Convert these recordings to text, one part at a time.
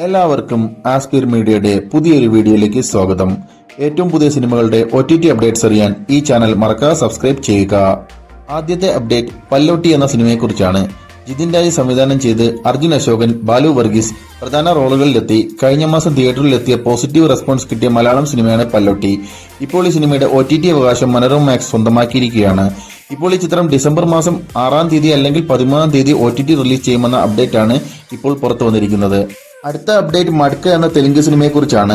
എല്ലാവർക്കും ആസ്പിർ മീഡിയയുടെ പുതിയൊരു വീഡിയോയിലേക്ക് സ്വാഗതം. ഏറ്റവും പുതിയ സിനിമകളുടെ OTT അപ്ഡേറ്റ്സ് അറിയാൻ ഈ ചാനൽ മറക്കാതെ സബ്സ്ക്രൈബ് ചെയ്യുക. ആദ്യത്തെ അപ്ഡേറ്റ് പല്ലോട്ടി എന്ന സിനിമയെക്കുറിച്ചാണ്. ജിതിൻ രാജ് സംവിധാനം ചെയ്ത് അർജുൻ അശോകൻ, ബാലു വർഗീസ് പ്രധാന റോളുകളിലെത്തി കഴിഞ്ഞ മാസം തിയേറ്ററിലെത്തിയ പോസിറ്റീവ് റെസ്പോൺസ് കിട്ടിയ മലയാളം സിനിമയാണ് പല്ലോട്ടി. ഇപ്പോൾ ഈ സിനിമയുടെ OTT അവകാശം മനോരമ മാക്സ് സ്വന്തമാക്കിയിരിക്കുകയാണ്. ഇപ്പോൾ ഈ ചിത്രം ഡിസംബർ മാസം 6-ാം തീയതി അല്ലെങ്കിൽ 13-ാം തീയതി OTT റിലീസ് ചെയ്യുമെന്ന അപ്ഡേറ്റ് ആണ് ഇപ്പോൾ പുറത്തു വന്നിരിക്കുന്നത്. അടുത്ത അപ്ഡേറ്റ് മഡ്ക എന്ന തെലുങ്ക് സിനിമയെക്കുറിച്ചാണ്.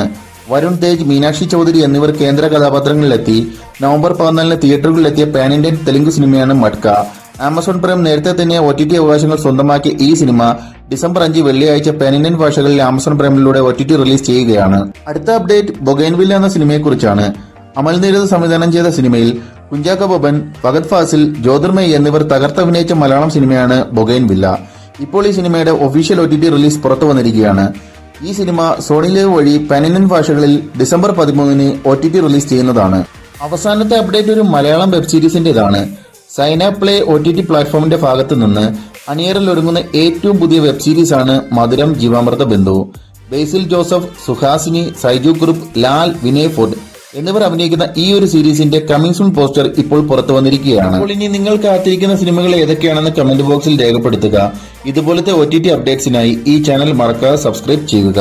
വരുൺ തേജ്, മീനാക്ഷി ചൌധരി എന്നിവർ കേന്ദ്ര കഥാപാത്രങ്ങളിലെത്തി നവംബർ 14-ന് തിയേറ്ററുകളിലെത്തിയ പാൻ ഇന്ത്യൻ തെലുങ്ക് സിനിമയാണ് മഡ്ക. ആമസോൺ പ്രൈം നേരത്തെ തന്നെ OTT അവകാശങ്ങൾ സ്വന്തമാക്കിയ ഈ സിനിമ ഡിസംബർ 5 വെള്ളിയാഴ്ച പാൻ ഇന്ത്യൻ ഭാഷകളിൽ ആമസോൺ പ്രൈമിലൂടെ OTT റിലീസ് ചെയ്യുകയാണ്. അടുത്ത അപ്ഡേറ്റ് ബൊഗൈൻവില്ല എന്ന സിനിമയെക്കുറിച്ചാണ്. അമൽ നീരദ് സംവിധാനം ചെയ്ത സിനിമയിൽ കുഞ്ചാക്കോ ബോബൻ, ഫഹദ് ഫാസിൽ, ജ്യോതിർമയി എന്നിവർ തകർത്തഭിനയിച്ച മലയാളം സിനിമയാണ് ബൊഗൈൻവില്ല. ഇപ്പോൾ ഈ സിനിമയുടെ ഒഫീഷ്യൽ OTT റിലീസ് പുറത്തു വന്നിരിക്കുകയാണ്. ഈ സിനിമ സോണി ലൈവ് വഴി പാൻ ഇന്ത്യൻ ഭാഷകളിൽ ഡിസംബർ 13-ന് OTT റിലീസ് ചെയ്യുന്നതാണ്. അവസാനത്തെ അപ്ഡേറ്റ് ഒരു മലയാളം വെബ് സീരീസിന്റേതാണ്. സൈന പ്ലേ OTT പ്ലാറ്റ്ഫോമിന്റെ ഭാഗത്തു നിന്ന് അണിയറിൽ ഒരുങ്ങുന്ന ഏറ്റവും പുതിയ വെബ് സീരീസ് ആണ് മധുരം ജീവാമൃത ബന്ധു. ബേസിൽ ജോസഫ്, സുഹാസിനി, സൈജു ഗ്രൂപ്പ്, ലാൽ, വിനയ് ഫോർട്ട് എന്നിവർ അഭിനയിക്കുന്ന ഈ ഒരു സീരീസിന്റെ കമ്മിങ് സൂൺ പോസ്റ്റർ ഇപ്പോൾ പുറത്തു വന്നിരിക്കുകയാണ്. അപ്പോൾ ഇനി നിങ്ങൾ കാത്തിരിക്കുന്ന സിനിമകൾ ഏതൊക്കെയാണെന്ന് കമന്റ് ബോക്സിൽ രേഖപ്പെടുത്തുക. ഇതുപോലത്തെ OTT അപ്ഡേറ്റ്സിനായി ഈ ചാനൽ മറക്കാതെ സബ്സ്ക്രൈബ് ചെയ്യുക.